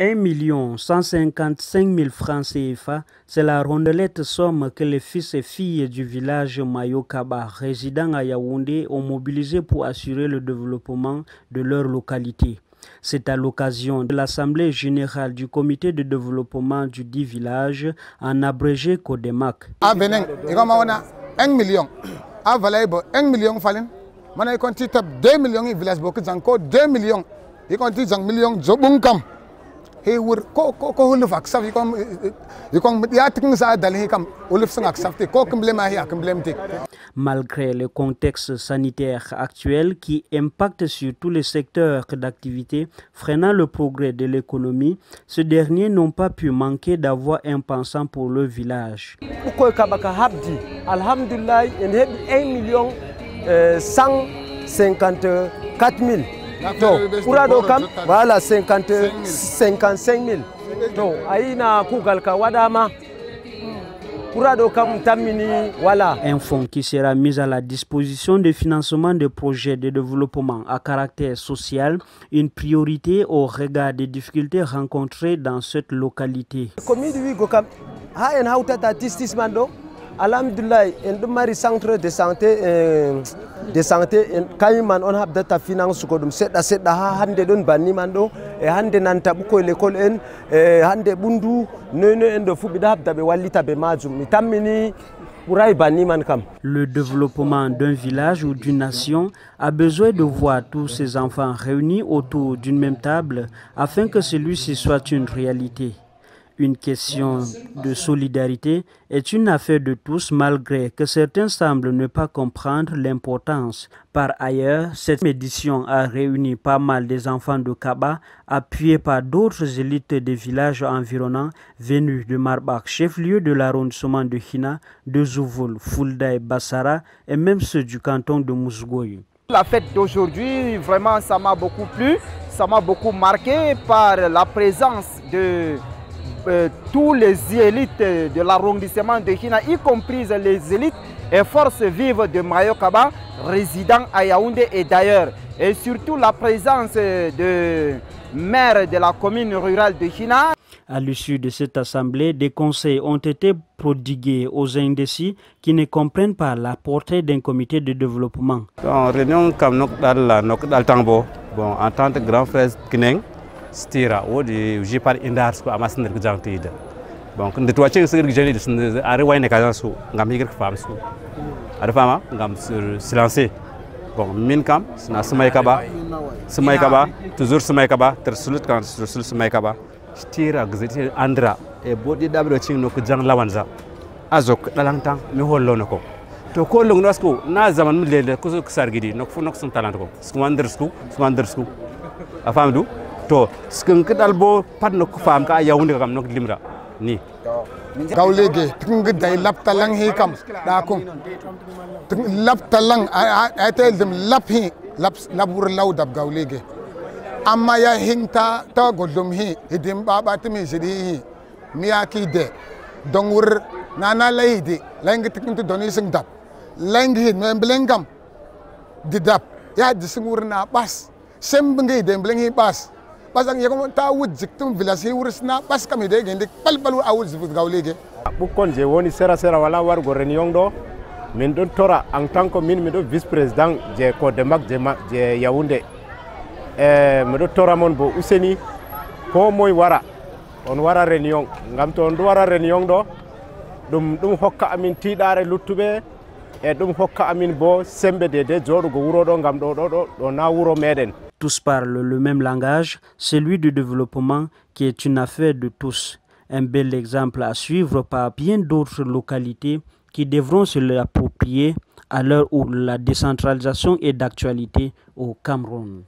1 155 000 francs CFA, c'est la rondelette somme que les fils et filles du village Mayokaba, résidant à Yaoundé, ont mobilisé pour assurer le développement de leur localité. C'est à l'occasion de l'Assemblée générale du comité de développement du dit village, en abrégé Codemak. 1 million. 1 million falen. Mana ikon titap 2 millions i village bokut zanko 2 millions. Ikon tit zang million zobunkam. He wur ko huluf aksaf ikon yatik sa dal kam huluf sang aksafte ko kumblema hi akumblem. Malgré le contexte sanitaire actuel qui impacte sur tous les secteurs d'activité, freinant le progrès de l'économie, ces derniers n'ont pas pu manquer d'avoir un pensant pour le village. Alhamdulillah, 1 million 154 000. Voilà 55 000. Un fonds qui sera mis à la disposition de financement de projets de développement à caractère social, une priorité au regard des difficultés rencontrées dans cette localité. Alhamdulillah, en centre de santé kayman on habdata finance ko dum sedda hande don banni mando e hande nanta buko l'école en hande bundu nono en do fubi habda be wallita be majum mi tammini puray banni man kam. Le développement d'un village ou d'une nation a besoin de voir tous ses enfants réunis autour d'une même table afin que celui-ci soit une réalité. Une question de solidarité est une affaire de tous malgré que certains semblent ne pas comprendre l'importance. Par ailleurs, cette édition a réuni pas mal des enfants de Kaba, appuyés par d'autres élites des villages environnants venus de Marbach, chef-lieu de l'arrondissement de Hina, de Zouvoul, Fulda et Bassara, et même ceux du canton de Mousgoy. La fête d'aujourd'hui, vraiment, ça m'a beaucoup plu, ça m'a beaucoup marqué par la présence de tous les élites de l'arrondissement de Hina, y compris les élites et forces vives de Mayokaba, résidant à Yaoundé et d'ailleurs. Et surtout la présence de maire de la commune rurale de Hina. À l'issue de cette assemblée, des conseils ont été prodigués aux indécis qui ne comprennent pas la portée d'un comité de développement. En réunion comme Nokdal Tambo, bon, en tant que grand frère Kineng, stira wodi jipar indar ko amasnder ko jangtide donc nde to wacce segur jeni de are wayne ka su ngam yigir fam su ada fama ngam silencer bon min kam na smay kaba toujours smay kaba ter sulut kan sul smay kaba stira gzeti andra e bodi dabro cingno ko jang lawanza azok dalangtang mi hollo nako to ko long nasko na zaman mi lele ko sargidi nok fu nok sun talent ko swandersku afamdu to skunk dalbo padno ko fam ka Yaoundé kam nok limra ni gawlege tung day laptalang hi kam da ko laptalang ay tel dem laphi labur lawdab gawlege amma ya hinta ta godum hi idim baba timi sidi miyaki de dongur nana laydi lang tikintu doni sing dab lang hi memblengam didap ya disingur na bas sembngi dem blengi bas pasang ya ko ta wud jiktum village wuris na pas kami de gende palpalu awul zifut gawlege bukon je woni sera wala war go réunion do min don tora en tant que min do vice président je Codemak je Yaoundé mi do tora mon bo useni ko moy wara on wara réunion ngam to on wara réunion do dum hokka amin tidare luttube e dum hokka amin bo sembe de jodugo wuro do ngam do na wuro meden. Tous parlent le même langage, celui du développement qui est une affaire de tous. Un bel exemple à suivre par bien d'autres localités qui devront se l'approprier à l'heure où la décentralisation est d'actualité au Cameroun.